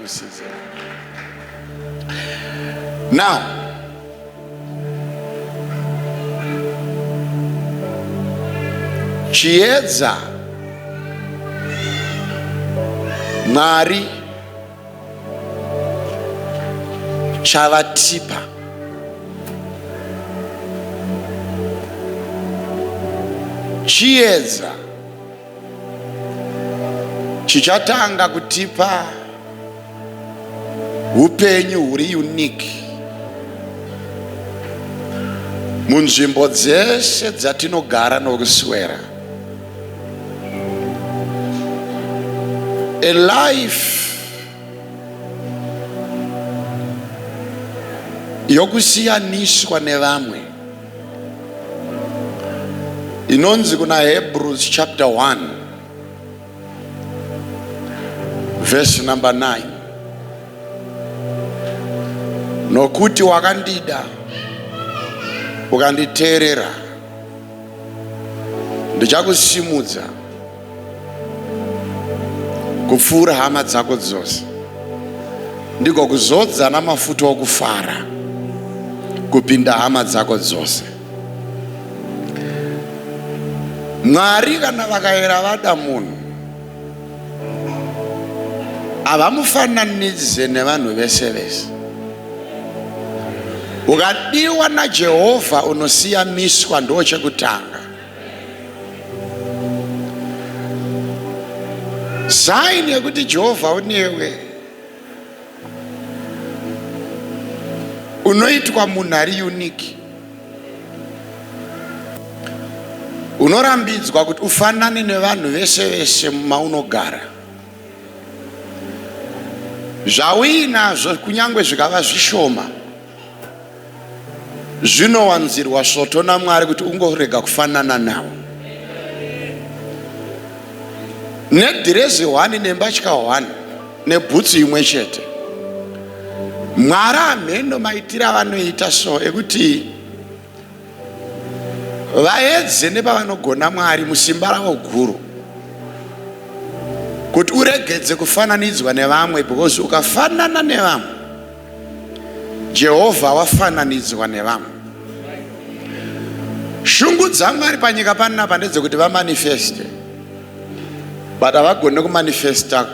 season. Now, chiedza Mwari chavatipa chiedza chichatanga kutipa upenyu huri unique munzvimbo dzeshe dzatinogara nokuswera. A life yokusiyaniswa nevamwe inonzi kuna Hebrews chapter 1 verse number 9, nokuti wakandida ukanditeerera ndichakusimudza kupfuura hama dzako dzose, ndiko kuzodza namafuta okufara kupinda hama dzako dzose. Mwari kana vakayera vada munhu havamufananidze nevanhu vese vese. Ukadiwa naJehovha unosiyaniswa ndochekutanga. Sign yekuti Jehovha unewe unoitwa munhu ari unique, unorambidzwa kuti ufanane nevanhu vese vese maunogara. Zvauinazvo kunyange zvikava zvishoma zvinowanzirwa svoto naMwari kuti ungorega kufanana navo. Nedhirezi 1 nembatya 1 nebhutsu imwe chete, Mwari hamheno maitiro avanoita so ekuti vaedze nepavanogona Mwari musimba ravo guru kuti uregedze kufananidzwa nevamwe, because ukafanana nevamwe Jehovha wafananidzwa nevamwe. Shungu dzaMwari panyika panapa ndedzekuti vamanifeste, but havagone kumanifesta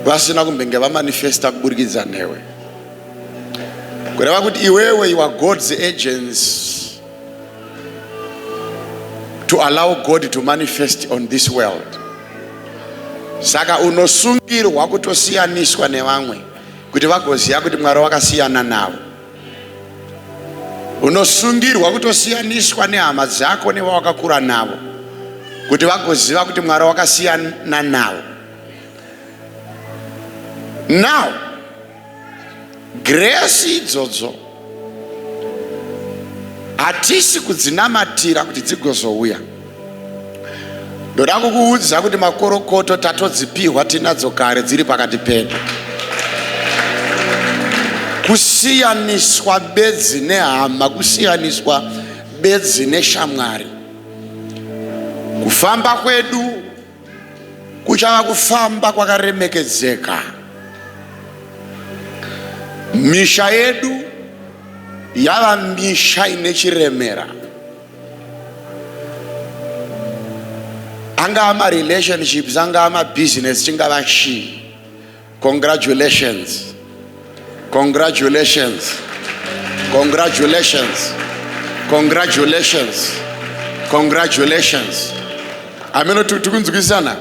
vasina kumbenge vamanifesta kuburikidza newe. Kureva kuti iwewe you are God's agents to allow God to manifest on this world. Saka unosungirwa kutosiyaniswa nevamwe kuti vagoziva kuti Mwari wakasiyana navo. Unosungirwa kutosiyaniswa nehama dzako nevawakakura navo kuti vagoziva kuti Mwari wakasiyana navo. Now, grace idzodzo hatisi kudzinamatira kuti dzigozouya. Ndoda kukuudza kuti makorokoto tatodzipihwa tinadzo kare dziri pakati pedu. Kusiyaniswa bedzi nehama, kusiyaniswa bedzi neshamwari. Kufamba kwedu kuchava kufamba kwakaremekedzeka. Misha yedu yava misha inechiremera. Anga ama relationships, anga ama business, chingava shi. Congratulations. Congratulations. Congratulations. Congratulations. Congratulations. Ameno tukunzukisana.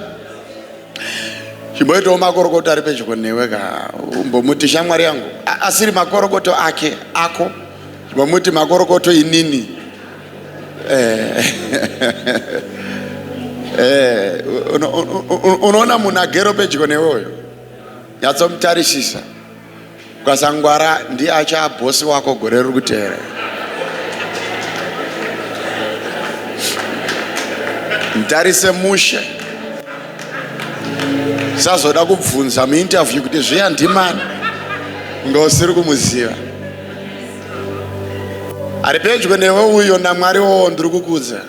Chimboito makorokoto ari pedyo neweka umbomuti shamwari yangu asiri makorokoto ake ako, chimbomuti makorokoto inini unoona munhu agero pedyo neweyo yatsomutarisisa ukasangwara ndiye acha bosi wako gore riri kuteera. Mutarise mushe sazoda kubvunza muinterview kuti zviya ndimani ngosiri kumuziva. Ari pedyo newe uyo naMwari wowo ndiri kukudza.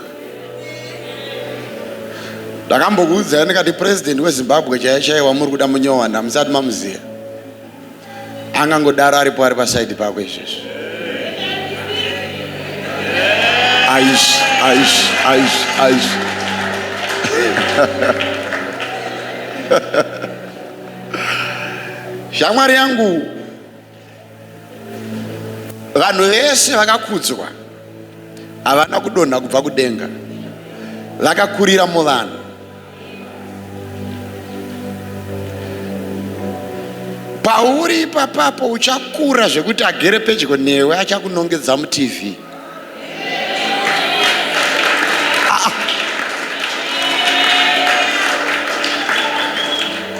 ndakambokuudza ndikati president weZimbabwe chaichaiwa muri kuda munyowana musati mamuziya angangodaro aripo ari pasaidi pako izvezvo aish shamwari yangu vanhu vese vakakudzwa havana kudonha kubva kudenga vakakurira muvanhu pauri ipapapo uchakura zvekuti agere pedyo newe achakunongedza muTV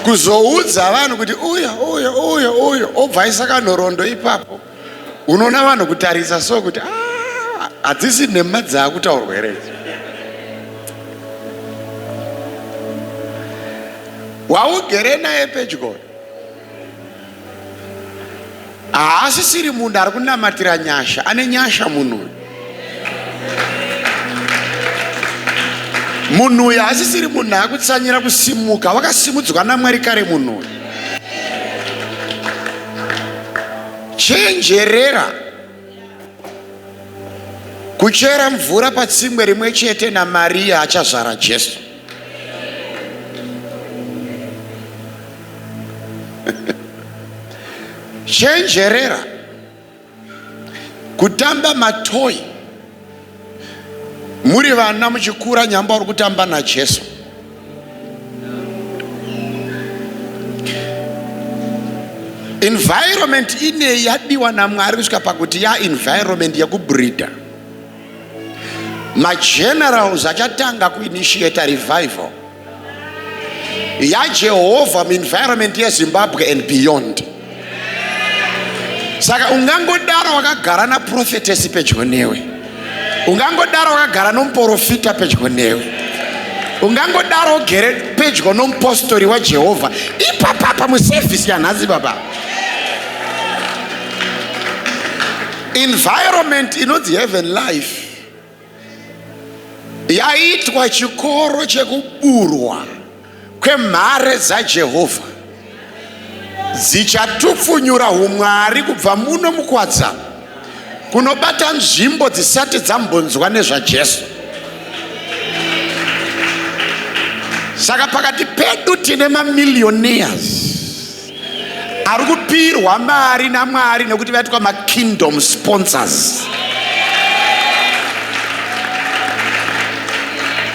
kuzoudza vanhu kuti uyo obva aisa nhoroondo ipapo unoona vanhu kutarisa so kuti hadzisi nhema dzaakutaurwa here waugere naye pedyo haasisiri munhu ari kunamatira nyasha ane nyasha munhu uyu haasisiri munhu akutsanyira kusimuka wakasimudzwa naMwari kare munhu uyu chenjerera kuchera mvura patsimwe rimwe chete naMaria achazvara Jesu chenjerera kutamba matoyi muri vana muchikura nyamba uri kutamba naJesu environment ine yadiwa naMwari kusvika pakuti environment yekubreeda magenerals achatanga kuinitiate revival yaJehovha muenvironment yeZimbabwe and beyond. Saka ungangodaro wakagara naprofetess pedyo newe, ungangodaro wakagara nomuprofita pedyo newe, ungangodaro ugere pedyo nomupostori waJehovha ipapapa muservice yanhasi baba. Environment inonzi heaven life yaitwa chikoro chekuburwa kwemhare dzaJehovha dzichatupfunyura umwari kubva muno mukwadza kunobata nzvimbo dzisati dzambonzwa nezvaJesu. Saka pakati pedu tine mamillionaires ari kupirwa mari naMwari nekuti vaitwa makingdom sponsors.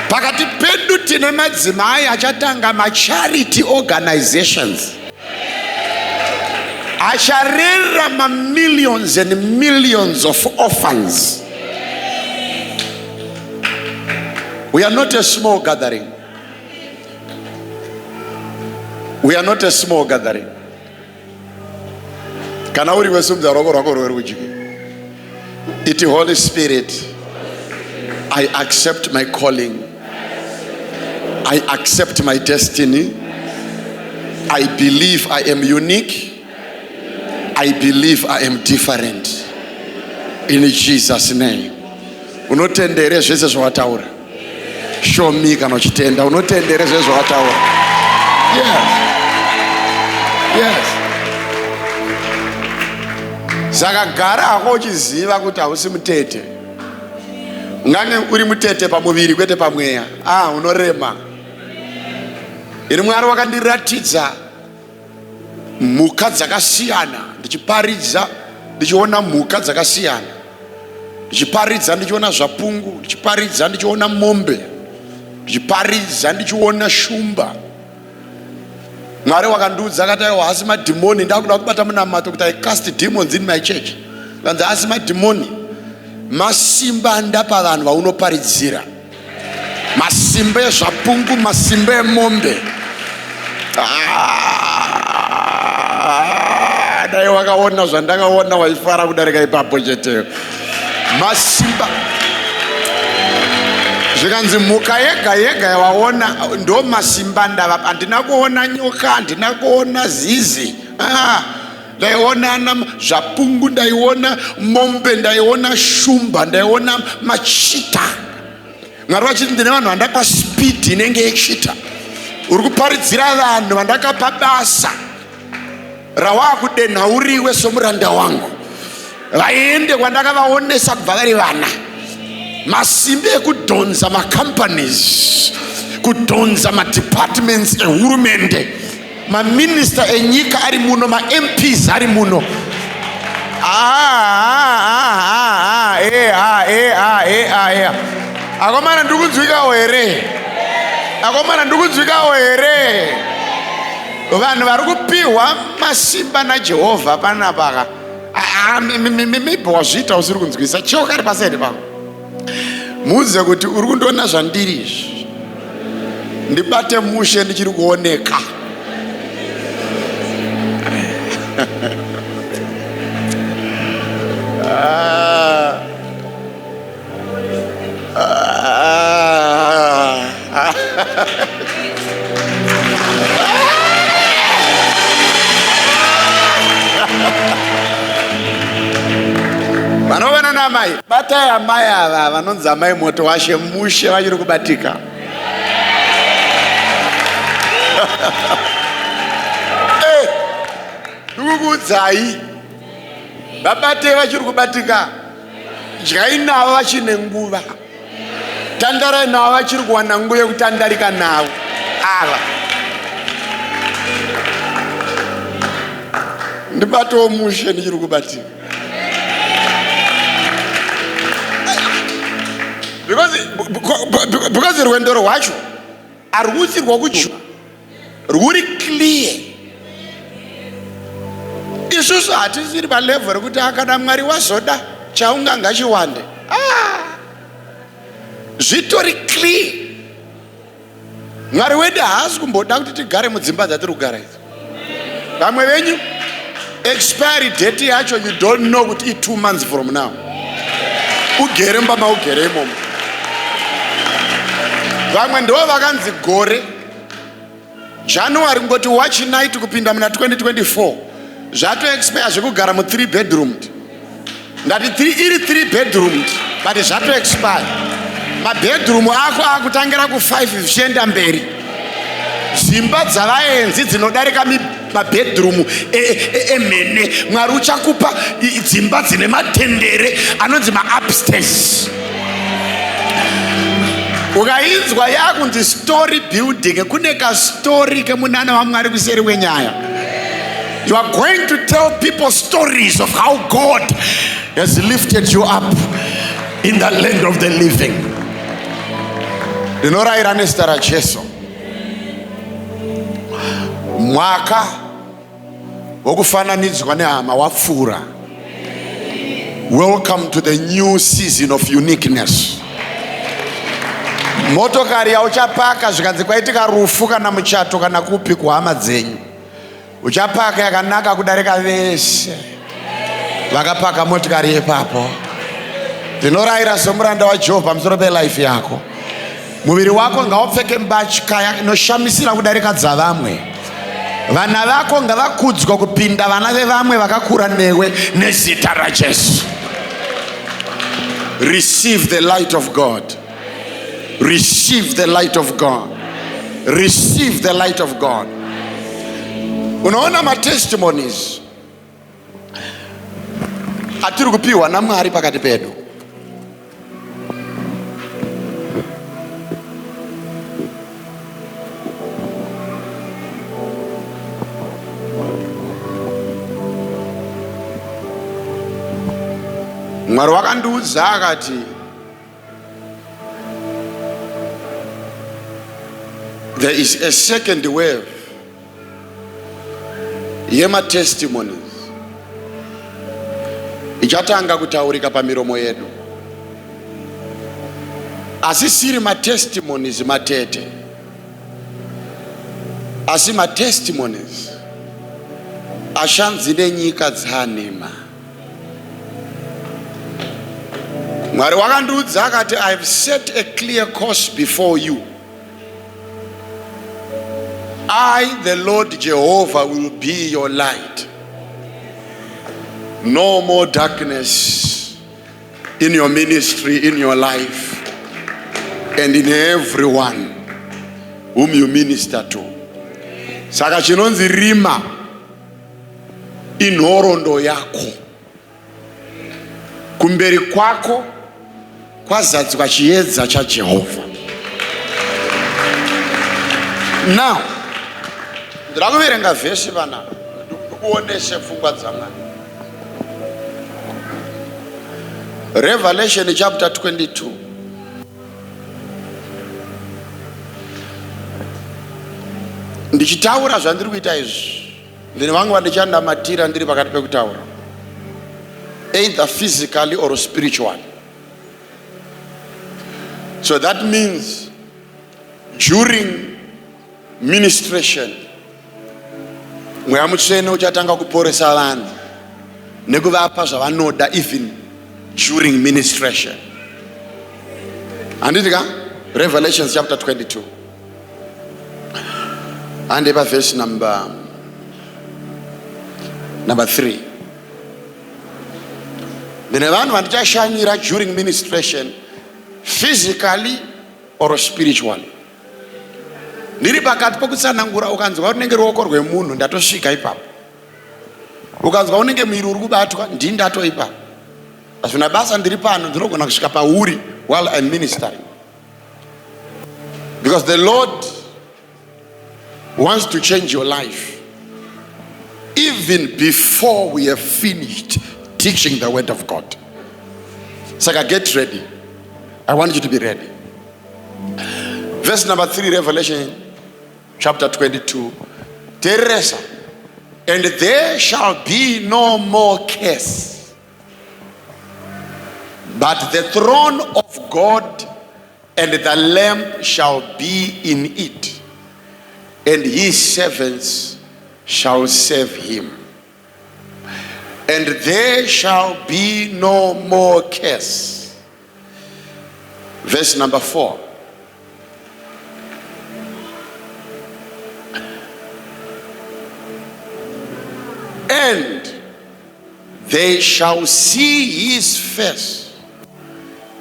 Pakati pedu tine madzimai achatanga macharity organizations acharera millions and millions of orphans. We are not a small gathering. We are not a small gathering. Kana uri wesumza roko rwako rwerudyi. Iti Holy Spirit, I accept my calling. I accept my destiny. I believe I am unique. I believe I am different. In Jesus' name. Unotendere zvese zvawataura. Show me kana uchitenda. Unotendere zvese zvawataura. Yes. Yes. Saka gara hako uchiziva kuti hausi mutete. Ungange uri mutete pamuviri kwete pamweya. Unorema. Ini Mwari wakandiratidza mhuka dzakasiyana, ndichiparidza ndichiona mhuka dzakasiyana, ndichiparidza ndichiona zvapungu, ndichiparidza ndichiona mombe, ndichiparidza ndichiona shumba. Mwari wakandiudza akati aiwa hasi madhimoni ndakuda kubata munamato kuti I cast demons in my church. Kanzi hasi madhimoni masimba ndapa vanhu vaunoparidzira, masimba ezvapungu, masimba emombe. Dai wakaona zvandakaona waifara kudarika ipapo cheteyo. Masimba zvikanzi mhuka yega yega yawaona ndo masimba ndava. Handina kuona nyoka, handina kuona zizi, ndaiona zvapungu, ndaiona mombe, ndaiona shumba, ndaiona machita. Mwari vachiti ndine vanhu vandapa speed inenge ichita. Uri kuparidzira vanhu vandakapa basa rawakudenha uriwe somuranda wangu, vaende kwandakavaonesa kubva vari vana. Masimbi ekudhonza macompanies, kudhonza madepartments ehurumende, maminista enyika ari muno, maMPs ari muno. Akomana ndikunzwikawo here? Akomana ndikunzwikawo here? Vanhu vari kupiwa masimba naJehovha panapa. Maybe wazviita usiri kunzwisa. Cheo kari pasaidi pako. Muudze kuti uri kundoona zvandiri izvi. Ndibate mushe ndichiri kuoneka. Vanovana namai, batai amai ava vanonzi amai Motowashe mushe vachiri kubatika. Ndikukuudzai, vabate vachiri kubatika. Dyai navo vachine nguva, tandarai navo vachiri kuwana nguva yekutandarika navo. Ava ndibatowo mushe ndichiri kubatika. Because rwendo rwacho arwusi rwakucho rwuri clear. Isusu hatisiri palevel rekuti akana Mwari wazoda chaunga ngachiwande. Zvitori clear. Mwari wedu haasi kumboda kuti tigare mudzimba dzatiri kugara idzi. Vamwe venyu expiry date yacho you don't know kuti 2 months from now. Ugere mbama ugere imomo. Vamwe ndo vakanzi gore January ngoti watch night kupinda muna 2024 zvato expire zvekugara mu 3 bedroom. Ndati iri 3 bedroom but zvato expire. Ma bedroom ako akutangira ku 5 zvichienda mberi. Zimba dzavaenzi dzinodarika ma bedroom emene. Mwari uchakupa dzimba dzine matendere anonzi ma upstairs. Ukainzwa yakunzi story building, kune ka story kemunana wa Mwari kuseri wenyaya. You are going to tell people stories of how God has lifted you up in the land of the living. Ndinoraira nezita raJesu, mwaka wokufananidzwa nehama wapfuura. Welcome to the new season of uniqueness. Motokari yauchapaka zvikanzi kwaitika rufu kana muchato kana kupi kuhama dzenyu, uchapaka yakanaka kudarika vese vakapaka motokari yepapo. Ndinoraira somuranda waJehovha pamusoro pelife yako, muviri wako ngaupfeke mbatya inoshamisira kudarika dzavamwe. Vana vako ngavakudzwa kupinda vana vevamwe vakakura newe nezita raJesu. Receive the light of God. Receive the light of God. Receive the light of God. Unaona ma testimonies atiri kupiwa na Mwari pakati pedu. Mwari wakandiudza akati there is a second wave yema testimonies ichatanga kutaurika pamiromo yedu. Asi siri ma testimonies matete, asi ma testimonies ashanzi nenyika dzanema. Mwari wakandiudza akati I have set a clear course before you. I, the Lord Jehovah, will be your light. No more darkness in your ministry, in your life, and in everyone whom you minister to. Saka chinonzi rima inhorondo yako. Kumberi kwako kwazadzwa chiedza chaJehovha. Now, ndirakuverenga vhesi vana ndikuonese pfungwa dzamwari. Revelation chapter 22. Ndichitaura zvandiri kuita izvi, ndine vangu vandichandamatira ndiri pakati pekutaura, either physically or spiritually. So that means during ministration, mweya mutsvene uchatanga kuporesa vanhu nekuvapa zvavanoda even during ministration. Handiti ka? Revelation chapter 22. And verse number 3. Ndine vanhu vandichashanyira during ministration, physically or spiritually. Ndiri pakati pokutsanangura, ukanzwa unenge ruoko rwemunhu ndatosvika ipapo. Ukanzwa unenge mwiri uri kubatwa ndini ndatoipapo. Azvina basa ndiri pano ndinogona kusvika pauri while I'm ministering. Because the Lord wants to change your life even before we have finished teaching the word of God. Saka, get ready. I want you to be ready. Verse number 3, Revelation chapter 22. Teresa, and there shall be no more curse, but the throne of God and the Lamb shall be in it, and his servants shall serve him. And there shall be no more curse. Verse number 4. And they shall see his face,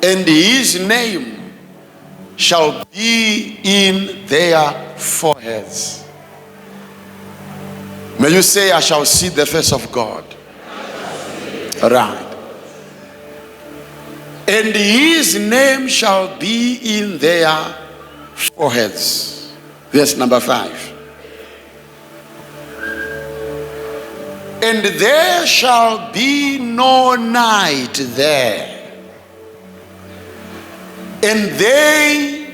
and his name shall be in their foreheads. May you say, I shall see the face of God. Right. And his name shall be in their foreheads. Verse number 5. And there shall be no night there, and they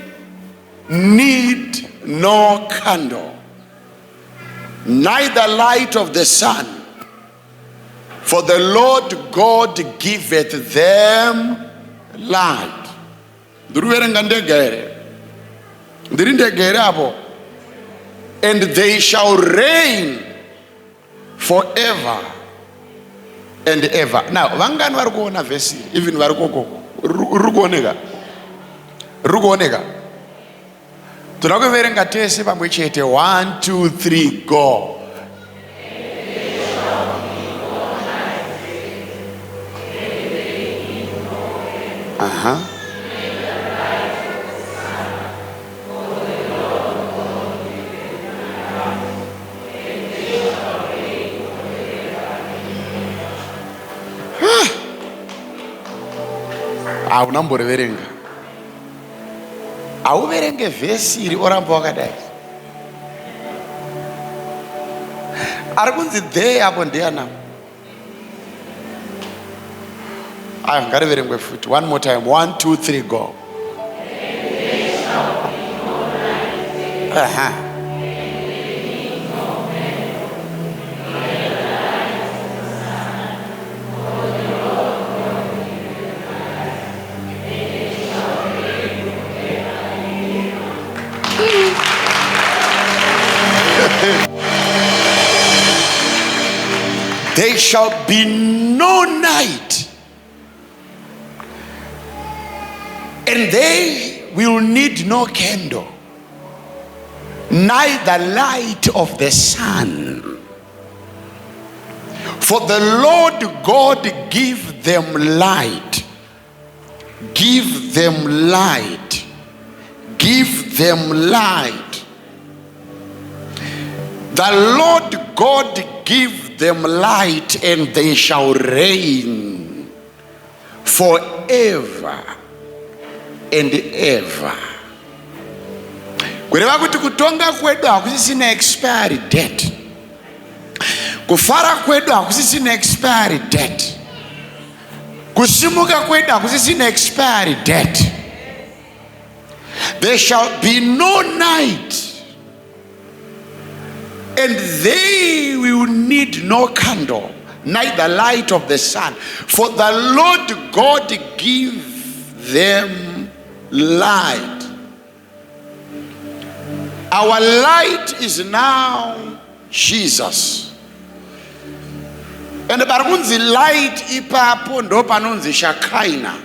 need no candle, neither light of the sun, for the Lord God giveth them light. And they shall reign forever and ever. Now, vangani vari kuona vhesi, even vari koko rukuoneka toda kuverenga tese pamwe chete. 1 2 3 go. Aunamboreverenga. Auverenge vhesi iri oramba wakadai. Ari kunzi there apo ndeana. Aya, ngariverengwe futi. One more time. 1 2 3 go. There shall be no night, and they will need no candle, neither light of the sun, for the Lord God give them light, give them light, give them light. The Lord God give them light, and they shall reign forever and ever. Kureva kuti kutonga kwedu hakusisina expiry date. Kufara kwedu hakusisina expiry date. Kusimuka kwedu hakusisina expiry date. There shall be no night, and they will need no candle, neither light of the sun, for the Lord God give them light. Our light is now Jesus. And parunzi light ipapo ndo panonzi Shekinah.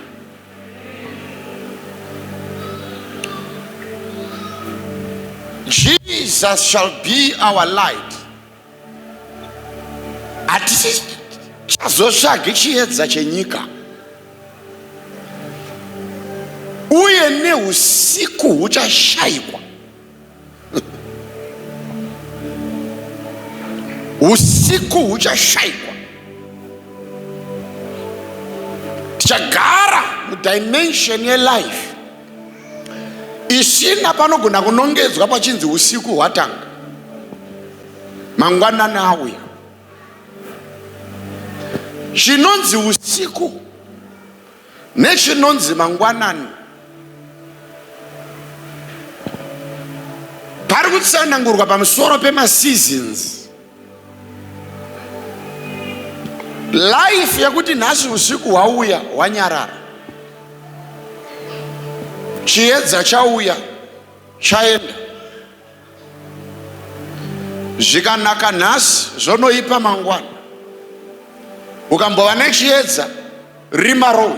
Jesus shall be our light. Atisi chazotsvage chiedza chenyika. Uye neusiku huchashayikwa. Usiku huchashayikwa. Tichagara mudimension yelife isina panogona kunongedzwa pachinzi usiku hwatanga, mangwanani auya. Chinonzi usiku nechinonzi mangwanani pari kutsanangurwa pamusoro pemaseasons. Life yakuti nhasi usiku hwauya hwanyarara, chiedza chauya chaenda, zvikanaka nhasi zvonoipa mangwana. Ukambova nechiedza rima rouya.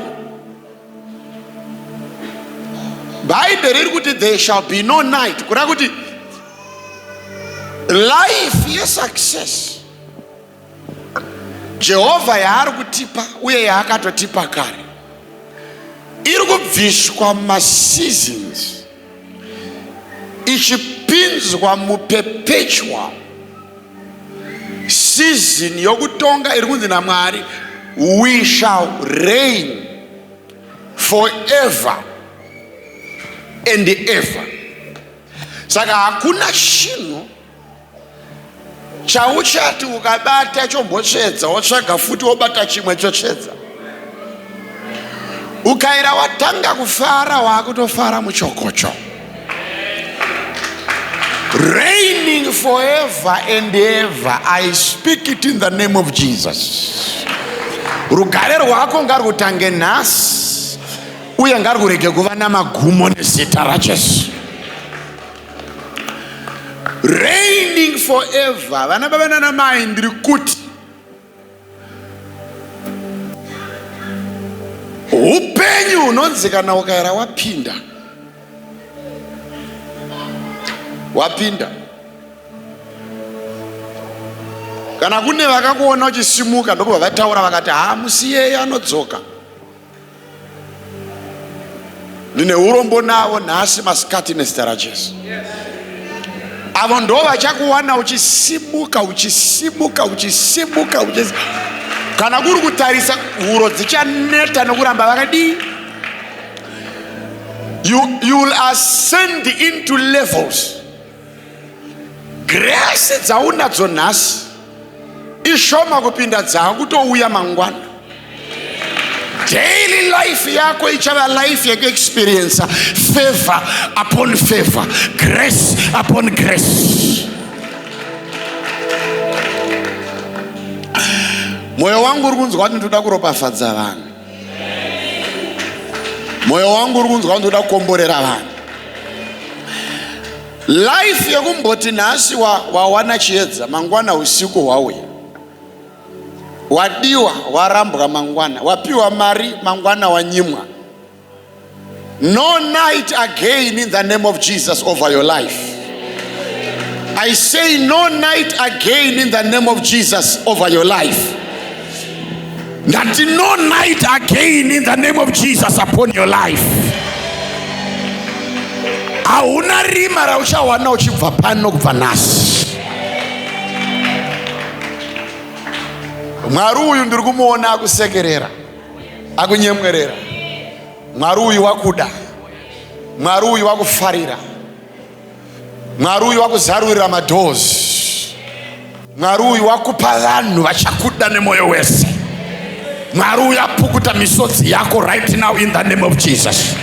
Bhaibheri riri kuti there shall be no night, kureva kuti life yesuccess Jehovah yaari kutipa uye yaakatotipa kare iri kubviswa maseasons ichipinzwa muperpetual season yokutonga iri kunzi naMwari, we shall reign forever and ever. Saka hakuna chinhu chauchati ukabata chombotsvedza wotsvaga futi wobata chimwe chotsvedza. Ukaira watanga kufara wakutofara muchokocho. Reigning forever and ever. I speak it in the name of Jesus. Rugare rwako ngarutange nhasi uye ngarurege kuva namagumo nezita raJesu. Reigning forever. Vana baba nana mai ndiri kuti upenyu hunonzi kana ukaira wapinda kana kune vakakuona uchisimuka ndokubva vataura vakati musiyei anodzoka. Ndine urombo navo nhasi masikati nezita raJesu. Avo ndo vachakuwana uchisimuka kana kuri kutarisa huro dzichaneta nokuramba vakadii. You will ascend into levels. Grace dzaunadzo nhasi ishoma kupinda dzakutouya mangwana. Daily life yako ichava life yako experience favor upon favor, grace upon grace. Moyo wangu uri kunzwa kuti ndoda kuropafadza vanhu. Moyo wangu uri kunzwa kuti ndoda kukomborera vanhu. Life yekumboti nhasi wawana chiedza mangwana usiku hwauya. Wadiwa warambwa mangwana, wapiwa mari mangwana wanyimwa. No night again in the name of Jesus over your life. I say no night again in the name of Jesus over your life. That no night again in the name of Jesus upon your life. Hauna rima rauchawana uchibva pano kubva nhasi. Mwari uyu ndiri kumuona akusekerera, akunyemwerera. Mwari uyu wakuda, Mwari uyu wakufarira, Mwari uyu wakuzarurira madoors, Mwari uyu wakupa vanhu vachakuda nemoyo wese. Mwari uyu apukuta misodzi yako right now in the name of Jesus.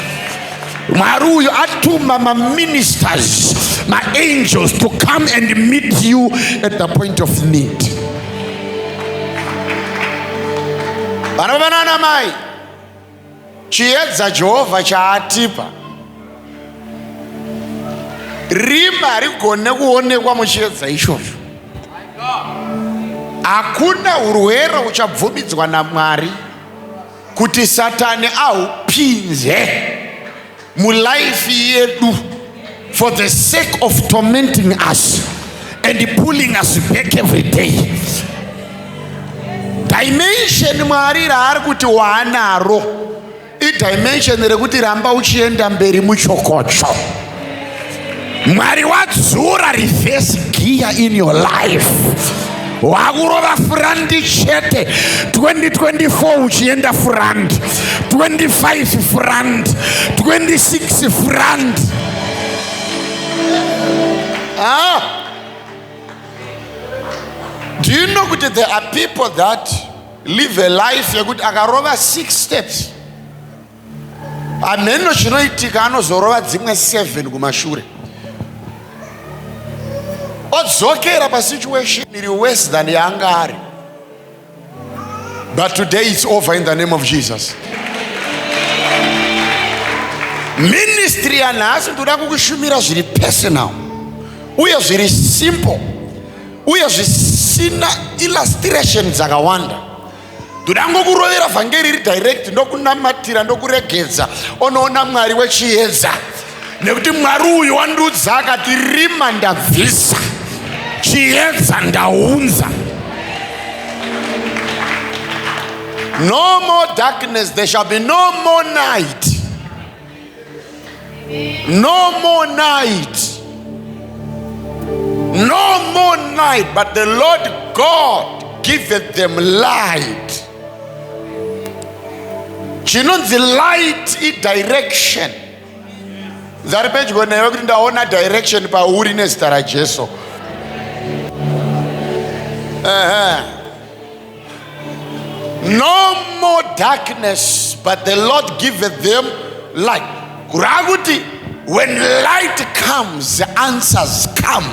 Mwari uyu atuma ma-ministers, ma-angels to come and meet you at the point of need. Vanavanana mai, chiedza Jehovha chaatipa rima rigone kuonekwa muchiedza ichocho. Hakuna urwere uchabvumidzwa naMwari kuti Satani aupinze mulaifi yedu for the sake of tormenting us and pulling us back every day. Dimension Mwari raari kuti waanaro dimension rekuti ramba uchienda mberi muchokocho. Mwari wadzura reverse gear in your life. Wakurova front chete 2024 uchienda front, 25 front, 26 front. Do you know that there are people that live a life yekuti akarova 6 steps ameno chinoitika anozorova dzimwe 7 kumashure, odzokera pasituation iri worse than yaanga ari. But today it's over in the name of Jesus. Ministry yanhasi ndoda kukushumira zviri personal uye zviri simple uye zvisina illustration dzakawanda. Ndoda ngokurovera vhangeri iri direct, ndokunamatira, ndokuregedza onoona Mwari wechiedza, nekuti Mwari uyu wandudza akati rima ndabvisa, chiedza ndaunza. No more darkness, there shall be no more night. No more night. No more night, but the Lord God giveth them light. Chinonzi light is direction. Zaripej gona yokuti ndaona direction pauri nezita raJesu. No more darkness, but the Lord giveth them light. Kuraguti, when light comes, the answers come.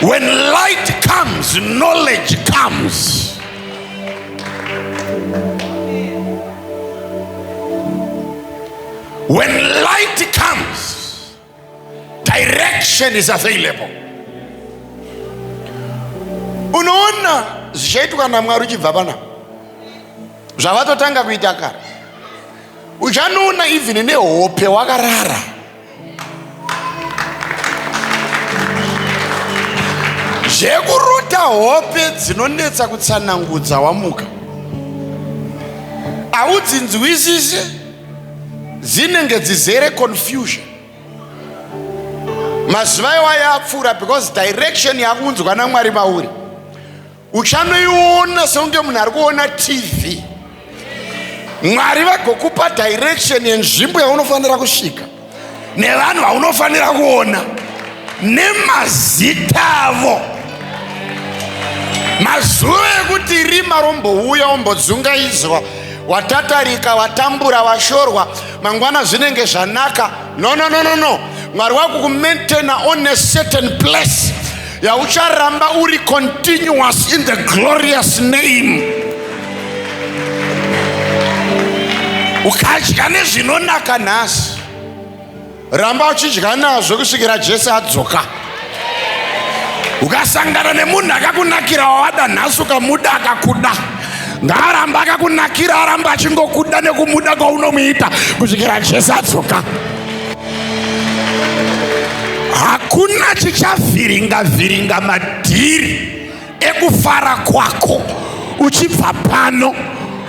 When light comes, knowledge comes. When light comes, direction is available. Unoona zvichaitwa naMwari uchibva pana zvavatotanga kuita kare. Uchanoona even nehope wakarara. Zvekurota hope dzinonetsa kutsanangudza wamuka. Audzinzwisisi, dzinenge dzizere confusion. Mazuva iwayo apfuura because direction yakunzwa naMwari mauri. Uchanoiona seunge munhu ari kuona TV. Mwari vagokupa direction yenzvimbo yaunofanira kusvika, nevanhu vaunofanira kuona, nemazita avo. Mazuva ekuti rima rombouya ombodzungaizwa, watatarika, watambura, washorwa, mangwana zvinenge zvanaka. No. Mwari wakukumaintaina on a certain place yaucharamba uri continuous in the glorious name. Ukadya nezvinonaka nhasi, ramba uchidya nazvo kusvikira Jesu adzoka. Ukasangana nemunhu akakunakira wawada nhasi ukamuda akakuda, ngaaramba akakunakira, aramba achingokuda nekumuda kwaunomuita kusvikira Jesu adzoka. Hakuna chichavhiringa madhiri ekufara kwako uchibva pano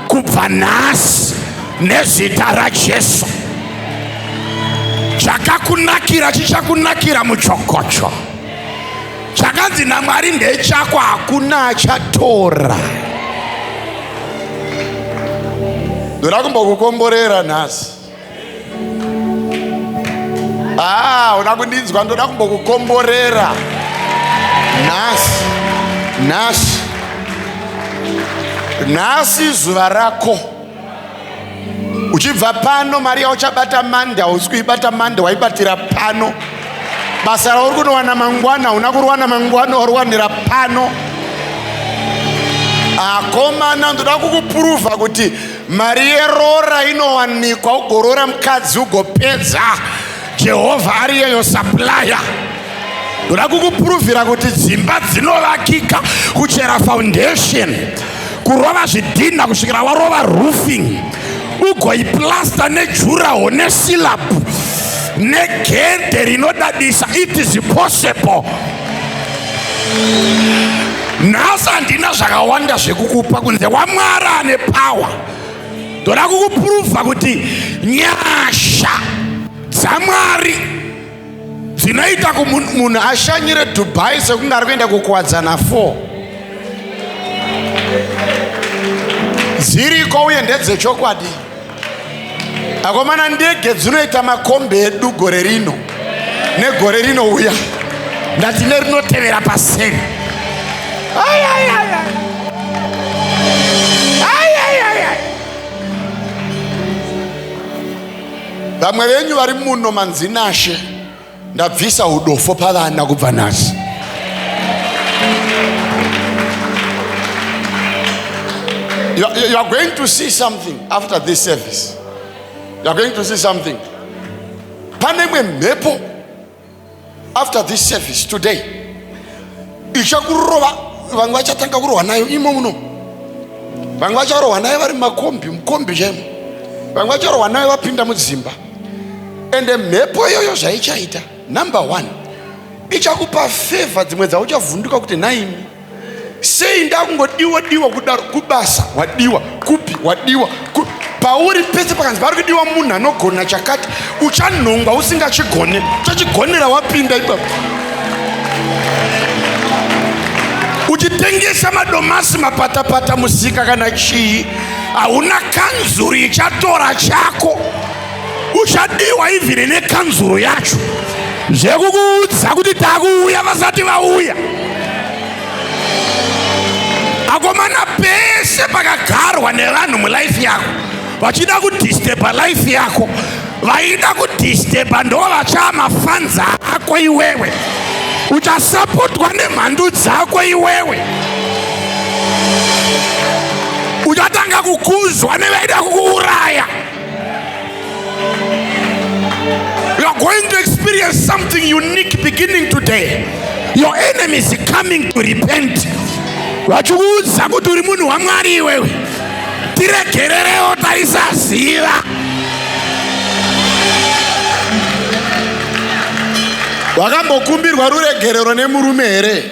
kubva nhasi nezita raJesu. Chakakunakira chichakunakira muchokocho, wanzi naMwari ndechako hakuna achatora. ndoda kumbokukomborera nhasi. Uda kundinzwa, ndoda kumbokukomborera nhasi zuva rako. Uchibva pano mari yauchabata mande hausi kuibata mande, waibatira pano. Basa rauri kunowana mangwana una kuruwana mangwana, waruwanira pano. Akomana, ndoda kukupuruvha kuti mari yerora inowanikwa. Ugorora mukadzi ugopedza, Jehovha ari yeyo supplier. Ndoda kukupuruvhira kuti dzimba dzinovakika kuchera foundation, kurova zvidhina kusvikira warova roofing, ugoiplasta nejuraho nesilabu negedhe rinodadisa. It is possible. Nhasi handina zvakawanda zvekukupa kunze kwaMwari ane power. Ndoda kukupuruvha kuti nyasha dzaMwari dzinoita kuti munhu ashanyire Dubai sekunge ari kuenda kukuwadzana 4 dziriko uye ndedzechokwadi. Akomana, ndege dzinoita makombe edu gore rino negore rinouya, ndati nerinotevera paseri. Vamwe venyu vari muno manzinashe, ndabvisa udofo pavana kubva nhasi. You are going to see something after this service. You are going to see something. Panemwe mhepo after this service today. Ichakurova, vamwe vachatanga kurohwa nayo imo muno. Vamwe vacharohwa nayo vari mukombi chemo. Vamwe vacharohwa nayo vapinda mudzimba. Ende mhepo iyoyo zvaichaita, number 1, ichakupa favor dzimwe dzauchavhunduka kuti naimi sei ndakungodiwa kudaro kubasa, wadiwa kupi, wadiwa pauri pese pakanzi pari kudiwa munhu anogona chakati, uchanhongwa usingachigone, uchachigonera wapinda ipapo. Uchitengesa madomasi mapatapata musika kana chii, hauna kanzuru ichatora chako. Uchadiwa ivhiri nekanzuru yacho, zvekukuudza kuti takuuya vasati vauya. Akomana, pese pakagarwa nevanhu mulaifi yako vachida kudisturba life yako, vaida kudisturba ndo vachamafanza ako iwewe, uchasapotwa nemhandu dzako iwewe, uchatanga kukuzwa nevaida kukuuraya. You are going to experience something unique beginning today. Your enemy is coming to repent. Vachikuudza kuti uri munhu waMwari iwewe, tiregererewo taisaziva. Wakambokumbirwa ruregerero nemurume here?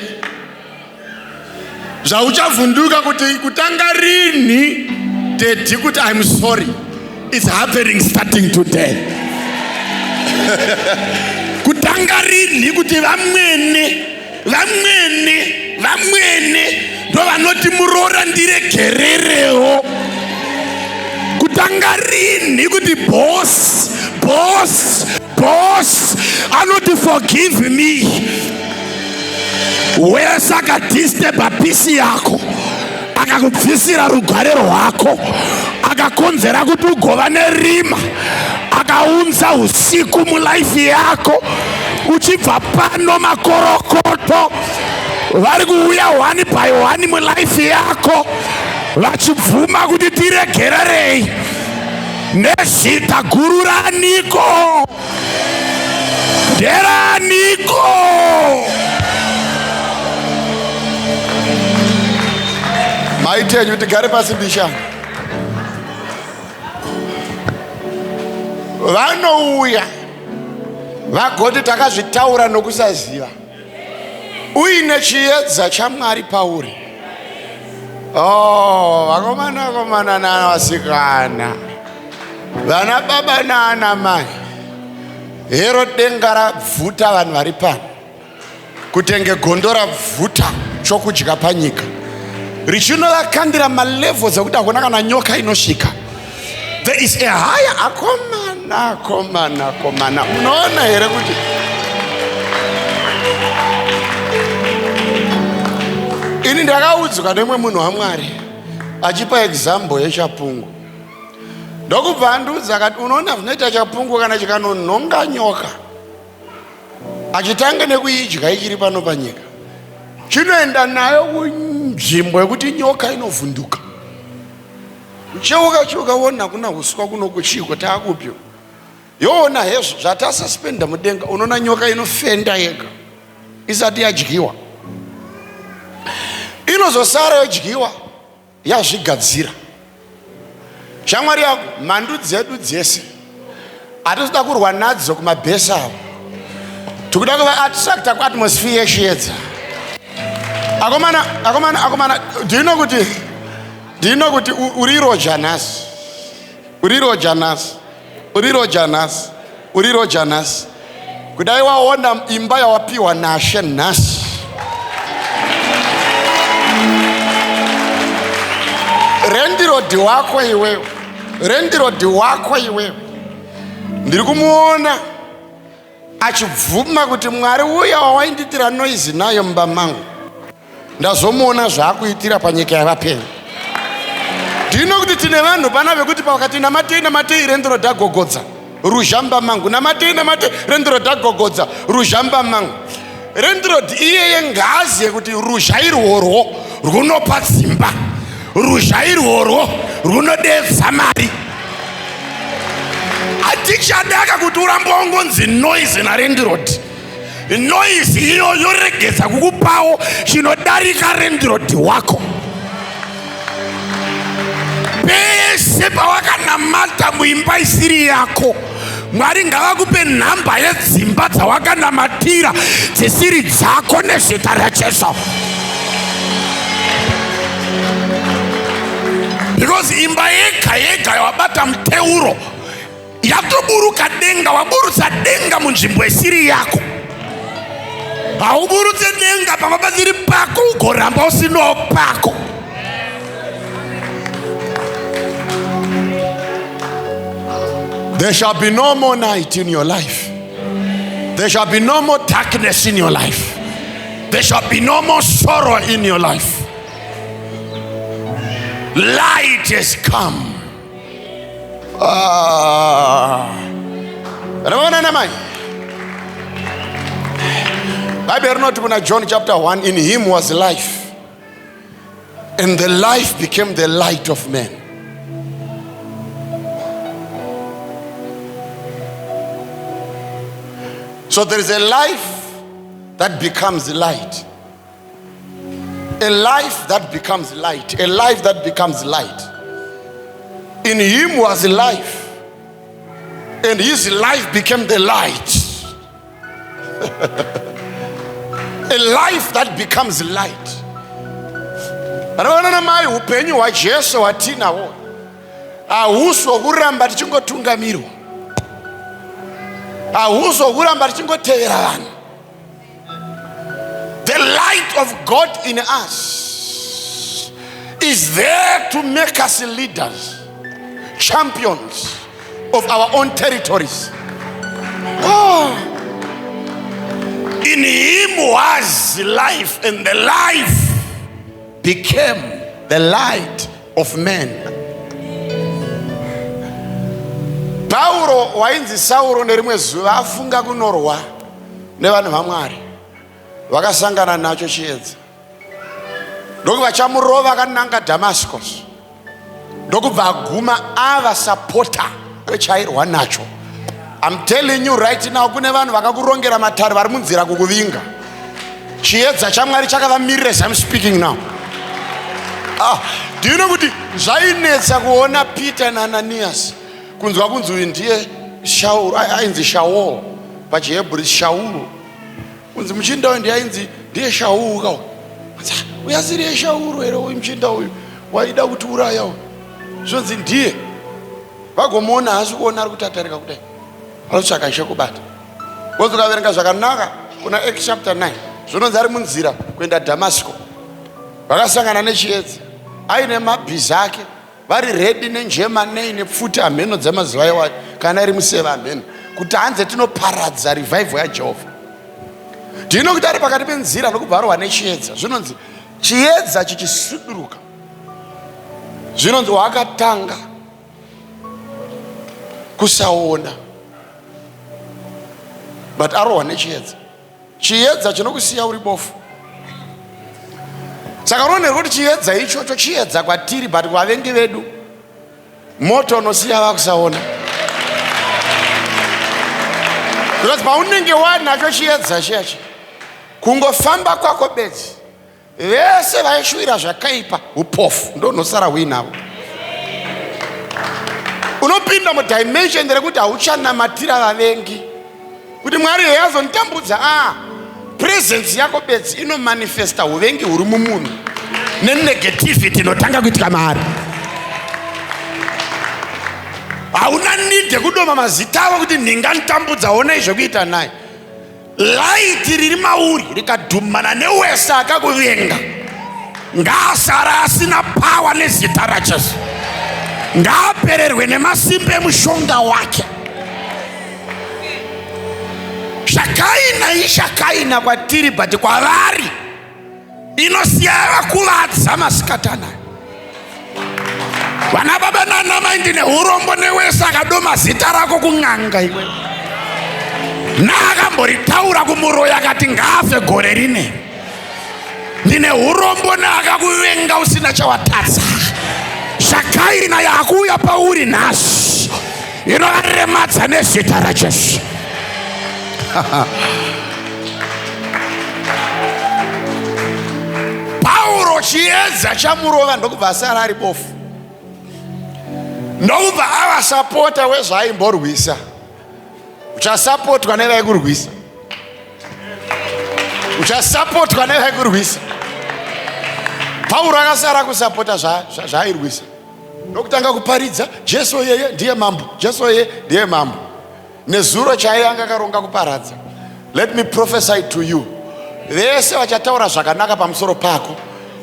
Zvauchavhunduka kuti kutanga rini dedi kuti I'm sorry. It's happening starting today. Kutanga rini kuti vamwene ndo vanoti murora ndiregererewo. Kutanga rini kuti boss anoti forgive me. Wese akadisturba peace yako, akakubvisira rugare rwako, akakonzera kuti ugova nerima, akaunza usiku mulaifi yako, uchibva pano makorokoto vari kuuya 1 by 1 mulaifi yako, vachibvuma kuti tiregererei nezita guru raniko, nderaniko. Maitenyu tigare pasi mbishana. Vanouya vagoti takazvitaura nokusaziva, uine chiedza chaMwari pauri. Vakomana navasikana, vana baba naana mai, hero denga rabvuta vanhu vari pano. kutenge gondo rabvuta chokudya panyika richinovakandira malevels ekuti hakuna kana nyoka inosvika. There is a higher. Akomana. Munoona here kuti ini ndakaudzwa nemwe munhu waMwari achipa example yechapungu. Ndokubva andiudza akati unoona zvinoita chapungu kana chikanonhonga nyoka achitanga nekuidya ichiri pano panyika, chinoenda nayo kunzvimbo yekuti nyoka inovhunduka. Uchiukaona kuna huswa kunokuchiko taakupyo yoona hezvo zvatasuspenda mudenga, unoona nyoka inofenda yega isati yadyiwa, inozosara yodyiwa yazvigadzira. Shamwari yangu, mhandu dzedu dzese hatinoda kurwa nadzo kumabhesi avo, tikuda kuva attracta kuatmosphere yeshiedza. Akomana, do you know kuti uriro Janasi kudai waona imba yawapiwa naShe nhasi, rendirodi wako iwewe ndiri kumuona achibvuma kuti Mwari uya wawainditira noizi nayo mumba mangu ndazomuona zvaakuitira panyika yavapenyu. Ndino kuti tine vanhu pana vekuti pakati namatei rendiro dhagogodza ruzhamba mangu, namatei rendiro dhagogodza ruzhamba mangu. Rendiro iyeye ngazi yekuti ruzha irworwo runopa dzimba, ruzha irworwo runodedza mari. Hatichadaka kuti urambongonzi noise narendirodi. Noise iyo yoregedza kukupawo chinodarika rendirodi wako. Pese pawakanamata muimba isiri yako, Mwari ngavakupe nhamba yedzimba dzawakanamatira dzisiri dzako nezita raJesu. Because imba yega yawabata muteuro yatoburuka denga, waburutsa denga munzvimbo isiri yako. Hauburutse denga pamaba dziri pako ugoramba usino pako. There shall be no more night in your life. There shall be no more darkness in your life. There shall be no more sorrow in your life. Light has come. John chapter 1, in him was life, and the life became the light of men. So there is a life that becomes light. A life that becomes light. A life that becomes light. In him was life, and his life became the light. A life that becomes light. Anaona mai upenyu wa Jesu watinawo ahuso kuramba tichingotungamirwa, ahuso kuramba tichingotevera vanhu. The light of God in us is there to make us leaders, champions of our own territories. In him was life, and the life became the light of men. Paulo wainzi Sauro nerimwe zuva afunga kunorwa nevanhu vaMwari, vakasangana nacho chiedza, ndokuti vachamurova akananga Damascus, ndokubva aguma ava sapota wechairwa nacho. I'm telling you right now, kune vanhu vakakurongera matare vari munzira kukuvinga. Chiedza chaMwari chakavamirira as I'm speaking now. Do you know kuti zvainetsa kuona Peter naAnanias kunzwa kunzi uyu ndiye Shaul, ainzi Shaul pachiHebrew Shaulu, kunzi muchinda uyu ndiye Shaul kawo. Uyaziriye Shaulu here uyu muchinda uyu waida kuti uraya uyu, zvonzi ndiye. Vagomuona hasi kuona ari kutatarika kudai, anotsvaka chekubata. Wozokaverenga zvakanaka kuna Acts chapter 9, zvinonzi ari munzira kuenda Damasco, vakasangana nechiedza aine mabhizi ake, vari redi nenjema nei nepfuta amheno dzamazuva iwayo, kana iri museva amheno, kuti hanze tinoparadza revival yaJehovha. Ndino kuti ari pakati penzira nokubvarwa nechiedza. Zvinonzi chiedza chichisvuduruka, zvinonzi wakatanga kusaona, but arohwa nechiedza. Chiedza chinokusiya uri bofu. Saka unoonera kuti chiedza ichocho chiedza kwatiri, but kuvavengi vedu moto unosiya vakusaona. Because paunenge wanacho chiedza chiyachi, kungofamba kwako bedzi, vese vaishuvira zvakaipa upofu ndo unosara uinavo. Unopinda mudimension rekuti hauchanamatira vavengi, kuti Mwari yazonditambudza. Presence yako bedzi inomanifesta uvengi huri mumunhu nenegativity inotanga kuitika maari. Hauna need kudoma mazita avo kuti ndinganitambudza, ona izvokuita naye. Light riri mauri rikadhumana newese akakuvenga, ngaasara asina power nezita raJesu, ngaapererwe nemasimba emushonga wake. Shakaina ishakaina kwatiri, but kwavari inosiya vakuvadza masikatana. Vana baba nana mai ndine urombo newese akadoma zita rako kung'anga iwe, naakambori-taura kumuroya akati ngaafe gore rine. Ndine urombo naakakuvenga usina chawatadza. Shakaina yakuuya pauri nhasi inovaremadza nezita raJesu. Pauro chiedza chamurova ndokubva asara ari bofu, ndokubva avasapota wezvaimborwisa. Uchasapotwa nevaikurwisa, uchasapotwa nevaikurwisa. Pauro akasara kusapota zvaairwisa, ndokutanga kuparidza Jesu yeye ndiye mambo, Jesu yeye ndiye mambo. Nezuro chaianga akaronga kuparadza. Let me prophesy to you, vese vachataura zvakanaka pamusoro pako,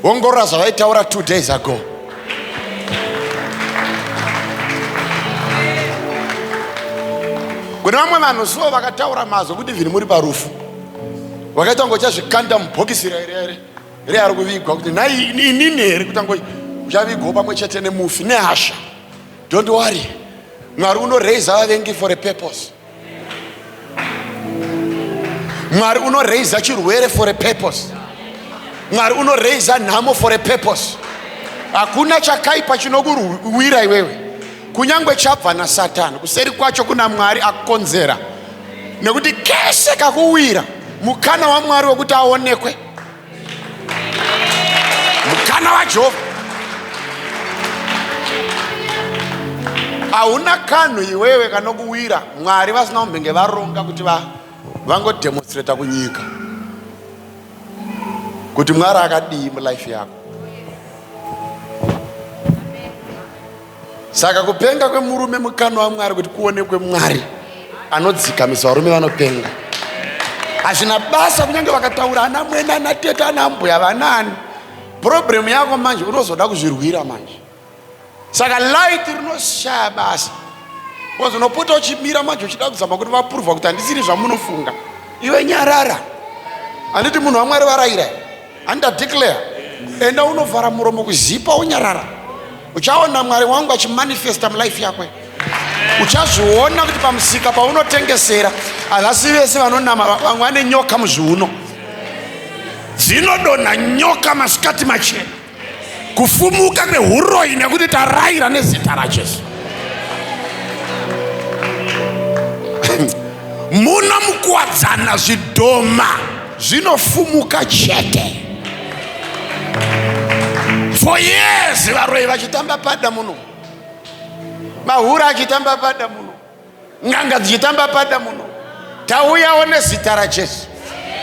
ongorora zvavaitaura 2 days ago. Kune vamwe vanhu suwo vakataura mazvo kuti vhiri muri parufu, vakaita ngo uchazvikanda mubhokisi re ari kuvigwa, kuti inini here kuti ngo uchavigwa pamwe chete nemufi nehasha. Don't worry, Mwari unoraise vavengi for a purpose. Mwari unoraise chirwere for a purpose. Mwari unoraise nhamo for a purpose. Hakuna chakaipa chinokuwira iwewe, kunyangwe chabva naSatani. Kuseri kwacho kuna Mwari akukonzera, nekuti kese kakuwira mukana wa Mwari wekuti aonekwe, mukana waJehovha. Hauna kanhu iwewe kanokuwira Mwari vasina kumbenge varonga kuti vangodemonstrata kunyika kuti Mwari akadii mulife yako. Saka kupenga kwemurume mukana wa Mwari kuti kuonekwe Mwari anodzikamisa varume vanopenga. Hazvina basa kunyange vakataura ana mwena ana teta ana mbuya vanani. Problem yako manje unozoda kuzvirwira manje. Saka light rinoshaya basa, because unopota uchimira manje uchida kuzama kuti vapuruvha kuti handisiri zvamunofunga. Iwe nyarara, handiti munhu waMwari varaira, handa declare, enda unovhara muromo kuzipa unyarara. Uchaona Mwari wangu achimanifesta mulife yako. Uchazviona kuti pamusika paunotengesera havasi vese vanonama, vamwe vane nyoka muzviuno, dzinodonha nyoka masikati machena. Kufumuka kwehuroi nekuti taraira nezita raJesu. Muna mukuwadzana zvidhoma zvinofumuka chete. For years varoi vachitamba pada muno, mahura achitamba pada muno, ng'anga dzichitamba pada muno. Tauyawo nezita raJesu,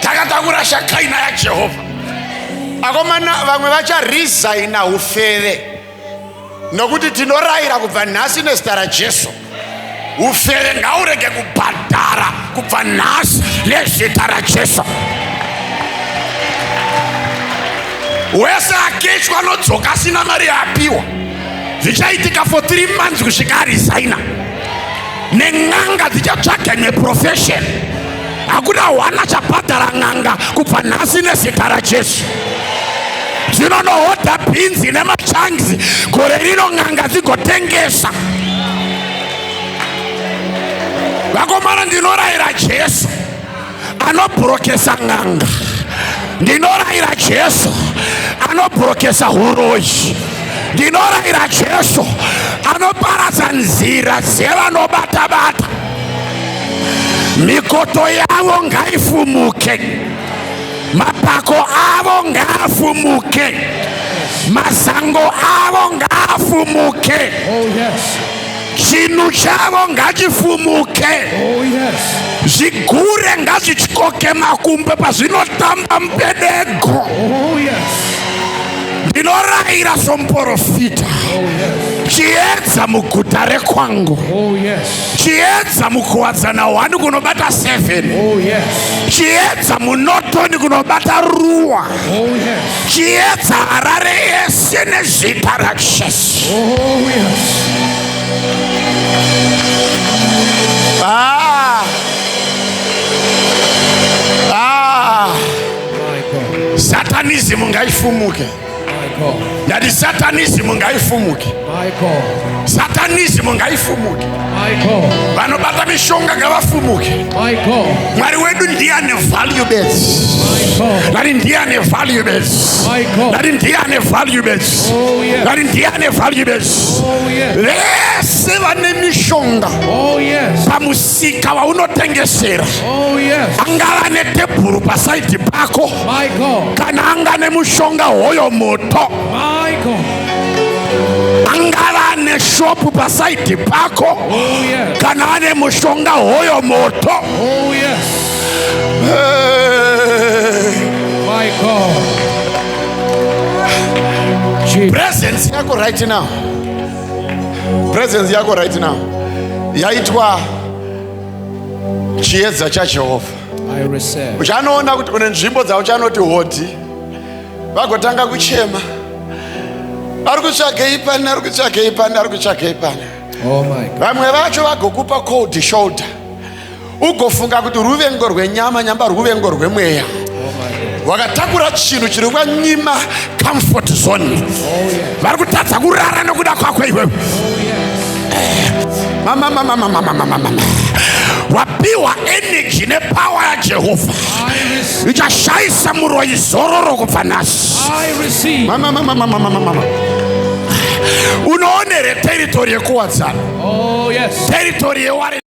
takatakura Shakaina yaJehovha. Akomana vamwe vacharesigna ufeve, nokuti tinorayira kubva nhasi nezita raJesu, ufeve ngaurege kubhadhara kubva nhasi nezita raJesu. wese akechwa nodzoka asina mari yapiwa. Zvichaitika for 3 months kusvika resigner. Neng'anga dzichatsvaka neprofession. Hakuna wana chabhadhara ng'anga kubva nhasi nezita raJesu. Dzinonohodha bhinzi nemachangizi gore rino ng'anga dzigotengesa. Vakomana, ndinorayira Jesu anobrokesa ng'anga. Ndinorayira Jesu anobrokesa huroyi. Ndinorayira Jesu anoparadza nzira dzevanobata-bata. Mikoto yavo ngaifumuke, mapako avo ngaafumuke, mazango avo ngaafumuke, chinhu chavo ngachifumuke, zvigure ngazvichikoke makumbe pazvinotamba mupedego. Ndinorayira somuprofita, chiedza muguta rekwangu, chiedza mukuwadzana 1 kunobata 7, chiedza munotoni kunobata ruwa, chiedza Harare yese nezita raJesu. Satanism ngaifumuke. Yadi satanism ngaifumuke. Satanism ngaifumuke. Vanobata mishonga ngavafumuke. Mwari wedu ndiye ane valuables. Nari ndiye ane valuables. Nari ndiye ane valuables. Nari ndiye ane valuables. Vese vane mishonga pamusika waunotengesera. Angava netebhuru pasaidi pako kana anga nemushonga hoyo moto. Angava neshopu pasaidi pako kana ane mushonga hoyo moto. Presence yako right now. Presence yako right now. Yaitwa chiedza chaJehovha. Uchanoona kuti une nzvimbo dzauchanoti hoti, vagotanga kuchema. Ari kutsvake ipana, ari kutsvake ipana, ari kutsvake ipana. Vamwe vacho vagokupa cold shoulder. Ugofunga kuti ruvengo rwenyama nyamba ruvengo rwemweya. Wakatakura chinhu chiri kwanyima comfort zone. Vari kutadza kurara nokuda kwako iwewe. Mama. Wapiwa energy nepower yaJehovha. Ichashaisa muroyi zororo kubva nhasi. Mama. Unoonere territory yekuwadzana. Territory yewari.